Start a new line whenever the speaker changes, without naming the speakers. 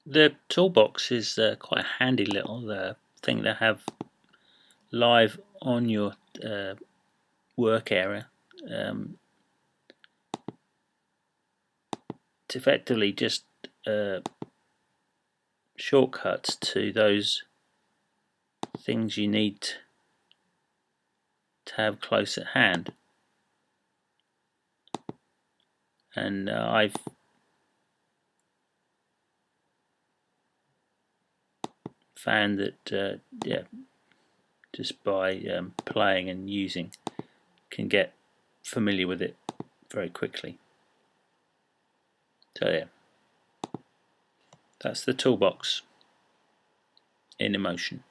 The toolbox is quite a handy little thing to have live on your work area. It's effectively just shortcuts to those things you need to have close at hand. And I've found that yeah, just by playing and using, can get familiar with it very quickly. So yeah, that's the toolbox in emotion.